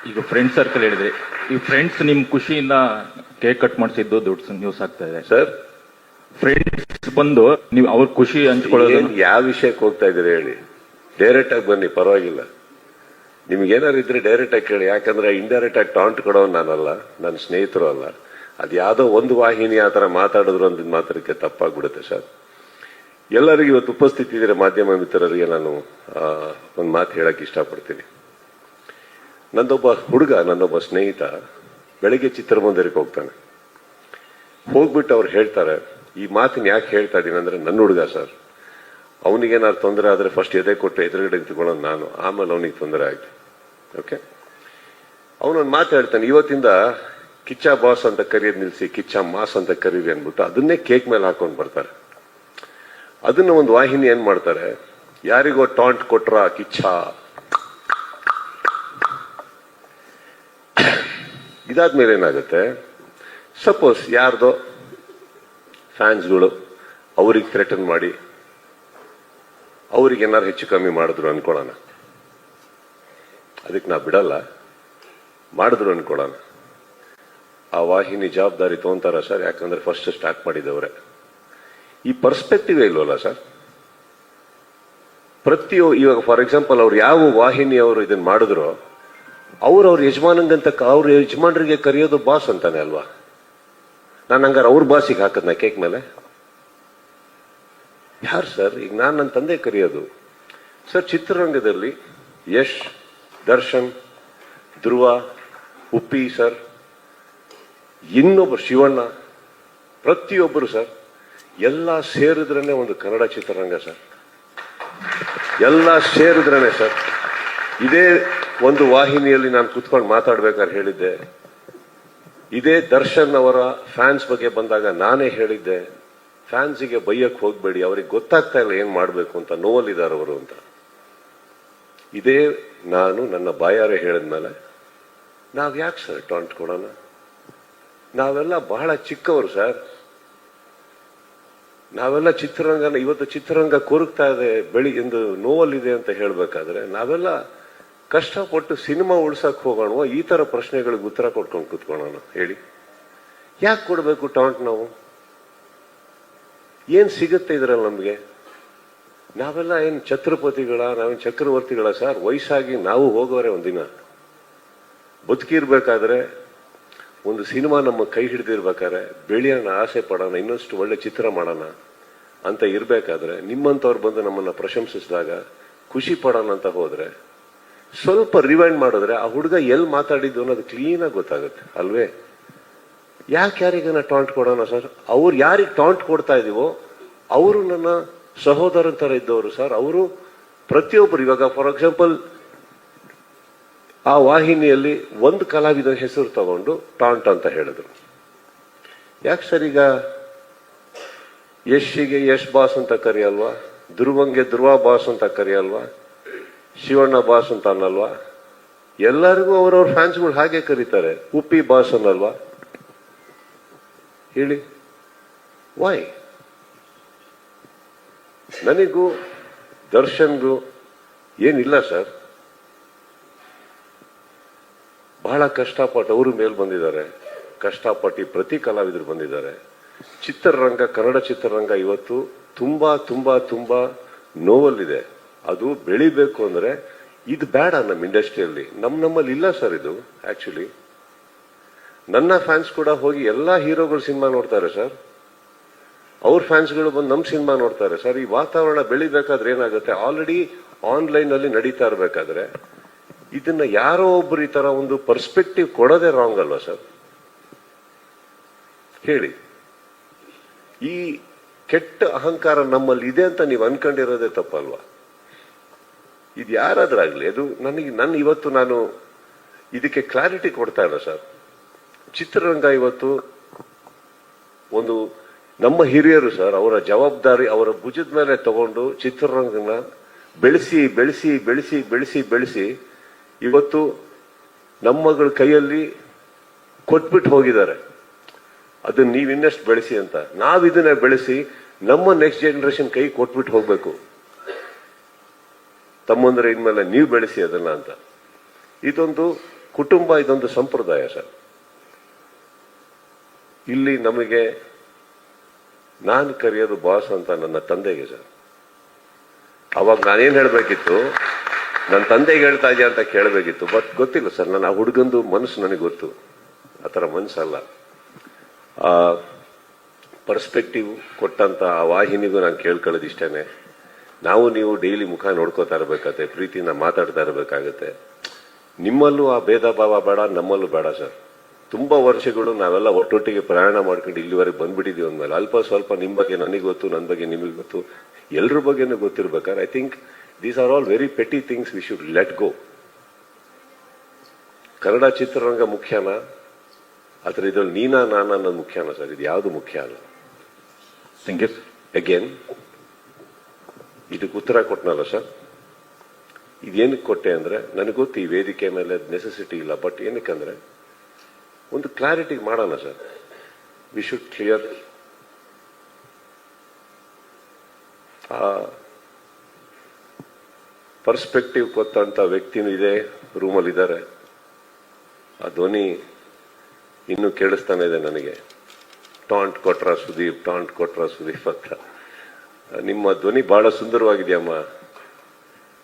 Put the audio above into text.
ಈಗ friend circle ಹೇಳಿದ್ರಿ, ಈ ಫ್ರೆಂಡ್ಸ್ ನಿಮ್ ಖುಷಿಯಿಂದ ಕೇಕ್ ಕಟ್ ಮಾಡಿಸಿದ್ದು ದೊಡ್ಡ ನ್ಯೂಸ್ ಆಗ್ತಾ ಇದೆ ಸರ್. ಫ್ರೆಂಡ್ಸ್ ಬಂದು ನೀವು ಅವ್ರ ಖುಷಿ ಹಂಚ್ಕೊಳ್ಳೋದು ಯಾವ ವಿಷಯಕ್ಕೆ ಹೋಗ್ತಾ ಇದ್ದೀರಿ ಹೇಳಿ, ಡೈರೆಕ್ಟ್ ಆಗಿ ಬನ್ನಿ, ಪರವಾಗಿಲ್ಲ. ನಿಮ್ಗೆ ಏನಾರು ಇದ್ರೆ ಡೈರೆಕ್ಟ್ ಆಗಿ ಕೇಳಿ, ಯಾಕಂದ್ರೆ ಇಂಡೈರೆಕ್ಟ್ ಆಗಿ ಟಾಂಟ್ ಕೊಡೋನು ನಾನಲ್ಲ, ನನ್ನ ಸ್ನೇಹಿತರು ಅಲ್ಲ. ಅದು ಯಾವುದೋ ಒಂದು ವಾಹಿನಿ ಆ ಥರ ಮಾತಾಡಿದ್ರು ಅಂತ ಮಾತ್ರಕ್ಕೆ ತಪ್ಪಾಗ್ಬಿಡುತ್ತೆ ಸರ್. ಎಲ್ಲರಿಗೂ ಇವತ್ತು ಉಪಸ್ಥಿತಿ ಇದ್ರೆ ಮಾಧ್ಯಮ ಮಿತ್ರರಿಗೆ ನಾನು ಒಂದು ಮಾತು ಹೇಳಕ್ ಇಷ್ಟಪಡ್ತೀನಿ. ನನ್ನೊಬ್ಬ ಸ್ನೇಹಿತ ಬೆಳಿಗ್ಗೆ ಚಿತ್ರಮಂದಿರಕ್ಕೆ ಹೋಗ್ತಾನೆ. ಹೋಗ್ಬಿಟ್ಟು ಅವ್ರು ಹೇಳ್ತಾರೆ, ಈ ಮಾತಿನ ಯಾಕೆ ಹೇಳ್ತಾ ಇದ್ದೀನಿ ಅಂದ್ರೆ, ನನ್ನ ಹುಡುಗ ಸರ್, ಅವನಿಗೇನಾದ್ರು ತೊಂದರೆ ಆದ್ರೆ ಫಸ್ಟ್ ಎದೆ ಕೊಟ್ಟು ಎದುರುಗಡೆ ನಿಂತ್ಕೊಳ್ಳೋದು ನಾನು, ಆಮೇಲೆ ಅವನಿಗೆ ತೊಂದರೆ ಆಯ್ತು. ಓಕೆ, ಅವನೊಂದು ಮಾತು ಹೇಳ್ತಾನೆ, ಇವತ್ತಿಂದ ಕಿಚ್ಚ ಬಾಸ್ ಅಂತ ಕರೆಯೋದು ನಿಲ್ಸಿ, ಕಿಚ್ಚ ಮಾಸ್ ಅಂತ ಕರೀರಿ ಅಂದ್ಬಿಟ್ಟು ಅದನ್ನೇ ಕೇಕ್ ಮೇಲೆ ಹಾಕೊಂಡು ಬರ್ತಾರೆ. ಅದನ್ನ ಒಂದು ವಾಹಿನಿ ಏನ್ ಮಾಡ್ತಾರೆ, ಯಾರಿಗೋ ಟಾಂಟ್ ಕೊಟ್ರ ಕಿಚ್ಚ, ಇದಾದ್ಮೇಲೆ ಏನಾಗುತ್ತೆ, ಸಪೋಸ್ ಯಾರ್ದೋ ಫ್ಯಾನ್ಸ್ಗಳು ಅವ್ರಿಗೆ ಥ್ರೆಟನ್ ಮಾಡಿ ಅವ್ರಿಗೆ ಏನಾರು ಹೆಚ್ಚು ಕಮ್ಮಿ ಮಾಡಿದ್ರು ಅನ್ಕೊಳ್ಳೋಣ, ಅದಕ್ಕೆ ನಾ ಬಿಡಲ್ಲ, ಮಾಡಿದ್ರು ಅನ್ಕೊಳ್ಳೋಣ, ಆ ವಾಹಿನಿ ಜವಾಬ್ದಾರಿ ತಗೊಂತಾರ ಸರ್? ಯಾಕಂದ್ರೆ ಫಸ್ಟ್ ಸ್ಟಾರ್ಟ್ ಮಾಡಿದವ್ರೆ. ಈ ಪರ್ಸ್ಪೆಕ್ಟಿವ್ ಇಲ್ವಲ್ಲ ಸರ್. ಇವಾಗ ಫಾರ್ ಎಕ್ಸಾಂಪಲ್ ಅವ್ರು ಯಾವ ವಾಹಿನಿ ಅವರು ಇದನ್ನ ಮಾಡಿದ್ರು, ಅವ್ರ ಯಜಮಾನಂಗಂತ ಅವ್ರ ಯಜಮಾನರಿಗೆ ಕರೆಯೋದು ಬಾಸ್ ಅಂತಾನೆ ಅಲ್ವಾ? ನಾನು ಹಂಗಾರೆ ಅವ್ರ ಬಾಸಿಗೆ ಹಾಕದ್ನ ಕೇಕ್ ಮೇಲೆ? ಯಾರು ಸರ್? ಈಗ ನಾನು ನನ್ನ ತಂದೆ ಕರೆಯೋದು ಸರ್. ಚಿತ್ರರಂಗದಲ್ಲಿ ಯಶ್, ದರ್ಶನ್, ಧ್ರುವ, ಉಪ್ಪಿ ಸರ್, ಇನ್ನೊಬ್ಬರು ಶಿವಣ್ಣ, ಪ್ರತಿಯೊಬ್ಬರು ಸರ್, ಎಲ್ಲ ಸೇರಿದ್ರೇನೆ ಒಂದು ಕನ್ನಡ ಚಿತ್ರರಂಗ ಸರ್. ಎಲ್ಲ ಸೇರಿದ್ರೇನೆ ಸರ್. ಇದೇ ಒಂದು ವಾಹಿನಿಯಲ್ಲಿ ನಾನು ಕುತ್ಕೊಂಡು ಮಾತಾಡ್ಬೇಕಾದ್ರೆ ಹೇಳಿದ್ದೆ, ಇದೇ ದರ್ಶನ್ ಅವರ ಫ್ಯಾನ್ಸ್ ಬಗ್ಗೆ ಬಂದಾಗ ನಾನೇ ಹೇಳಿದ್ದೆ, ಫ್ಯಾನ್ಸಿಗೆ ಬೈಯಕ್ ಹೋಗ್ಬೇಡಿ, ಅವ್ರಿಗೆ ಗೊತ್ತಾಗ್ತಾ ಇಲ್ಲ ಏನ್ ಮಾಡ್ಬೇಕು ಅಂತ, ನೋವಲ್ಲಿದ್ದಾರೆ ಅವರು ಅಂತ. ಇದೇ ನಾನು ನನ್ನ ಬಾಯಾರೆ ಹೇಳಿದ್ಮೇಲೆ ನಾವ್ ಯಾಕೆ ಸರ್ ಟಾಂಟ್ ಕೊಡೋಣ? ನಾವೆಲ್ಲ ಬಹಳ ಚಿಕ್ಕವರು ಸರ್. ನಾವೆಲ್ಲ ಚಿತ್ರರಂಗನ ಇವತ್ತು ಚಿತ್ರರಂಗ ಕೊರಗ್ತಾ ಇದೆ, ಎಂದು ನೋವಲ್ಲಿದೆ ಅಂತ ಹೇಳ್ಬೇಕಾದ್ರೆ ನಾವೆಲ್ಲ ಕಷ್ಟಪಟ್ಟು ಸಿನಿಮಾ ಉಳ್ಸಕ್ ಹೋಗೋಣ, ಈ ತರ ಪ್ರಶ್ನೆಗಳಿಗೆ ಉತ್ತರ ಕೊಟ್ಕೊಂಡು ಕೂತ್ಕೊಳ್ಳೋಣ ಹೇಳಿ? ಯಾಕೆ ಕೊಡ್ಬೇಕು ಟಾಂಟ್? ನಾವು ಏನ್ ಸಿಗುತ್ತೆ ಇದ್ರಲ್ಲಿ ನಮ್ಗೆ? ನಾವೆಲ್ಲ ಏನ್ ಛತ್ರಪತಿಗಳ, ನಾವೇನ್ ಚಕ್ರವರ್ತಿಗಳ ಸರ್? ವಯಸ್ಸಾಗಿ ನಾವು ಹೋಗೋರೆ ಒಂದಿನ. ಬದುಕಿರ್ಬೇಕಾದ್ರೆ ಒಂದು ಸಿನಿಮಾ ನಮ್ಮ ಕೈ ಹಿಡಿದಿರ್ಬೇಕಾದ್ರೆ ಬೆಳೆಯೋಣ, ಆಸೆ ಪಡೋಣ, ಇನ್ನಷ್ಟು ಒಳ್ಳೆ ಚಿತ್ರ ಮಾಡೋಣ ಅಂತ ಇರ್ಬೇಕಾದ್ರೆ ನಿಮ್ಮಂತವ್ರು ಬಂದು ನಮ್ಮನ್ನ ಪ್ರಶಂಸಿಸಿದಾಗ ಖುಷಿ ಪಡೋಣ ಅಂತ ಹೋದ್ರೆ, ಸ್ವಲ್ಪ ರಿವೈಂಡ್ ಮಾಡಿದ್ರೆ ಆ ಹುಡುಗ ಎಲ್ಲಿ ಮಾತಾಡಿದ್ದು ಅನ್ನೋದು ಕ್ಲೀನ್ ಆಗಿ ಗೊತ್ತಾಗುತ್ತೆ ಅಲ್ವೇ? ಯಾಕೆ ಯಾರಿಗನ ಟಾಂಟ್ ಕೊಡೋಣ ಸರ್? ಅವ್ರು ಯಾರಿಗೆ ಟಾಂಟ್ ಕೊಡ್ತಾ ಇದೀವೋ ಅವರು ನನ್ನ ಸಹೋದರನ ತರ ಇದ್ದವರು ಸರ್. ಅವರು ಪ್ರತಿಯೊಬ್ಬರು, ಇವಾಗ ಫಾರ್ ಎಕ್ಸಾಂಪಲ್ ಆ ವಾಹಿನಿಯಲ್ಲಿ ಒಂದು ಕಲಾವಿದ ಹೆಸರು ತಗೊಂಡು ಟಾಂಟ್ ಅಂತ ಹೇಳಿದ್ರು. ಯಾಕೆ ಸರ್ ಈಗ ಯಶ್ಗೆ ಯಶ್ ಬಾಸ್ ಅಂತ ಕರೆಯಲ್ವಾ? ಧ್ರುವಂಗೆ ಧ್ರುವ ಬಾಸ್ ಅಂತ ಕರೆಯಲ್ವಾ? ಶಿವಣ್ಣ ಬಾಸ್ ಅಂತ ಅನ್ನಲ್ವಾ? ಎಲ್ಲರಿಗೂ ಅವರವ್ರ ಫ್ಯಾನ್ಸ್ಗಳು ಹಾಗೆ ಕರೀತಾರೆ. ಉಪ್ಪಿ ಬಾಸ್ ಅನ್ನಲ್ವಾ? ಹೇಳಿ, ವೈ? ನನಗೂ ದರ್ಶನ್ಗೂ ಏನಿಲ್ಲ ಸರ್. ಬಹಳ ಕಷ್ಟಪಟ್ಟು ಅವರು ಮೇಲ್ ಬಂದಿದ್ದಾರೆ, ಕಷ್ಟಪಟ್ಟು ಪ್ರತಿ ಕಲಾವಿದರು ಬಂದಿದ್ದಾರೆ. ಚಿತ್ರರಂಗ, ಕನ್ನಡ ಚಿತ್ರರಂಗ ಇವತ್ತು ತುಂಬಾ ತುಂಬಾ ತುಂಬಾ ನೋವಲ್ಲಿದೆ. ಅದು ಬೆಳಿಬೇಕು ಅಂದ್ರೆ ಇದು ಬೇಡ ನಮ್ಮ ಇಂಡಸ್ಟ್ರಿಯಲ್ಲಿ. ನಮ್ಮಲ್ಲಿ ಇಲ್ಲ ಸರ್ ಇದು. ಆಕ್ಚುಲಿ ನನ್ನ ಫ್ಯಾನ್ಸ್ ಕೂಡ ಹೋಗಿ ಎಲ್ಲಾ ಹೀರೋಗಳು ಸಿನಿಮಾ ನೋಡ್ತಾರೆ ಸರ್. ಅವ್ರ ಫ್ಯಾನ್ಸ್ಗಳು ಬಂದು ನಮ್ಮ ಸಿನಿಮಾ ನೋಡ್ತಾರೆ ಸರ್. ಈ ವಾತಾವರಣ ಬೆಳಿಬೇಕಾದ್ರೆ ಏನಾಗುತ್ತೆ, ಆಲ್ರೆಡಿ ಆನ್ಲೈನ್ ಅಲ್ಲಿ ನಡೀತಾ ಇರ್ಬೇಕಾದ್ರೆ ಇದನ್ನ ಯಾರೋ ಒಬ್ರು ಈ ತರ ಒಂದು ಪರ್ಸ್ಪೆಕ್ಟಿವ್ ಕೊಡೋದೇ ರಾಂಗ್ ಅಲ್ವಾ ಸರ್? ಹೇಳಿ. ಈ ಕೆಟ್ಟ ಅಹಂಕಾರ ನಮ್ಮಲ್ಲಿ ಇದೆ ಅಂತ ನೀವು ಅನ್ಕೊಂಡಿರೋದೇ ತಪ್ಪಲ್ವಾ? ಇದು ಯಾರಾದ್ರಾಗ್ಲಿ, ಅದು ಇವತ್ತು ನಾನು ಇದಕ್ಕೆ ಕ್ಲಾರಿಟಿ ಕೊಡ್ತಾ ಇಲ್ಲ ಸರ್. ಚಿತ್ರರಂಗ ಇವತ್ತು ಒಂದು ನಮ್ಮ ಹಿರಿಯರು ಸರ್, ಅವರ ಜವಾಬ್ದಾರಿ ಅವರ ಭುಜದ ಮೇಲೆ ತಗೊಂಡು ಚಿತ್ರರಂಗನ ಬೆಳೆಸಿ ಬೆಳೆಸಿ ಬೆಳೆಸಿ ಬೆಳೆಸಿ ಬೆಳೆಸಿ ಇವತ್ತು ನಮ್ಮಗಳ ಕೈಯಲ್ಲಿ ಕೊಟ್ಬಿಟ್ಟು ಹೋಗಿದ್ದಾರೆ. ಅದನ್ನ ನೀವು ಇನ್ನಷ್ಟು ಬೆಳೆಸಿ ಅಂತ. ನಾವಿದನ್ನ ಬೆಳೆಸಿ ನಮ್ಮ ನೆಕ್ಸ್ಟ್ ಜನರೇಷನ್ ಕೈ ಕೊಟ್ಬಿಟ್ಟು ಹೋಗ್ಬೇಕು. ತಮ್ಮಂದ್ರೆ ಇನ್ಮೇಲೆ ನೀವು ಬೆಳೆಸಿ ಅದನ್ನ ಅಂತ. ಇದೊಂದು ಕುಟುಂಬ ಇದೊಂದು ಸಂಪ್ರದಾಯ ಸರ್. ಇಲ್ಲಿ ನಮಗೆ ನಾನು ಕರೆಯೋದು ಬಾಸ್ ಅಂತ ನನ್ನ ತಂದೆಗೆ ಸರ್. ಅವಾಗ ನಾನೇನ್ ಹೇಳ್ಬೇಕಿತ್ತು, ನನ್ನ ತಂದೆಗೆ ಹೇಳ್ತಾ ಇದೆಯಾ ಅಂತ ಕೇಳಬೇಕಿತ್ತು. ಬಟ್ ಗೊತ್ತಿಲ್ಲ ಸರ್, ನನ್ನ ಆ ಹುಡುಗಂದು ಮನಸ್ಸು ನನಗೆ ಗೊತ್ತು, ಆ ಥರ ಮನಸ್ಸಲ್ಲ. ಆ ಪರ್ಸ್ಪೆಕ್ಟಿವ್ ಕೊಟ್ಟಂತ ಆ ವಾಹಿನಿಗೂ ನಾನು ಕೇಳ್ಕೊಳ್ಳೋದು ಇಷ್ಟೇನೆ. ನಾವು ನೀವು ಡೈಲಿ ಮುಖ ನೋಡ್ಕೋತಾ ಇರ್ಬೇಕಾಗತ್ತೆ, ಪ್ರೀತಿನ ಮಾತಾಡ್ತಾ ಇರಬೇಕಾಗತ್ತೆ. ನಿಮ್ಮಲ್ಲೂ ಆ ಭೇದ ಭಾವ ಬೇಡ, ನಮ್ಮಲ್ಲೂ ಬೇಡ ಸರ್. ತುಂಬಾ ವರ್ಷಗಳು ನಾವೆಲ್ಲ ಒಟ್ಟೊಟ್ಟಿಗೆ ಪ್ರಯಾಣ ಮಾಡ್ಕೊಂಡು ಇಲ್ಲಿವರೆಗೆ ಬಂದ್ಬಿಟ್ಟಿದೀವಿ ಅಂದ್ಮೇಲೆ ಅಲ್ಪ ಸ್ವಲ್ಪ ನಿಮ್ಮ ಬಗ್ಗೆ ನನಗೆ ಗೊತ್ತು, ನನ್ನ ಬಗ್ಗೆ ನಿಮಗೆ ಗೊತ್ತು, ಎಲ್ರ ಬಗ್ಗೆನೂ ಗೊತ್ತಿರ್ಬೇಕಾದ್ರೆ I think these are all very petty things we should let go. Kannada ಚಿತ್ರರಂಗ ಮುಖ್ಯನಾ ಅಥವಾ ಇದ್ರಲ್ಲಿ ನೀನಾ ನಾನಾ ಅನ್ನೋದು ಮುಖ್ಯನಾ ಸರ್? ಇದು ಯಾವುದು ಮುಖ್ಯ ಅಲ್ಲ. Thank you sir. ಅಗೇನ್ ಇದಕ್ಕೆ ಉತ್ತರ ಕೊಟ್ಟನಲ್ಲ ಸರ್. ಇದೇನಕ್ಕೆ ಕೊಟ್ಟೆ ಅಂದ್ರೆ, ನನಗೆ ಗೊತ್ತು ಈ ವೇದಿಕೆ ಮೇಲೆ ನೆಸೆಸಿಟಿ ಇಲ್ಲ, ಬಟ್ ಏನಕ್ಕಂದ್ರೆ ಒಂದು ಕ್ಲಾರಿಟಿ ಮಾಡೋಣ ಸರ್. We should clear. ಆ ಪರ್ಸ್ಪೆಕ್ಟಿವ್ ಕೊಟ್ಟಂತ ವ್ಯಕ್ತಿನೂ ಇದೆ, ರೂಮಲ್ಲಿ ಇದ್ದಾರೆ. ಆ ಧ್ವನಿ ಇನ್ನೂ ಕೇಳಿಸ್ತಾನೆ ಇದೆ ನನಗೆ. ಟಾಂಟ್ ಕೊಟ್ರ ಸುದೀಪ್, ಟಾಂಟ್ ಕೊಟ್ರ ಸುದೀಪ್ ಅಂತ. ನಿಮ್ಮ ಧ್ವನಿ ಬಹಳ ಸುಂದರವಾಗಿದೆಯಮ್ಮ.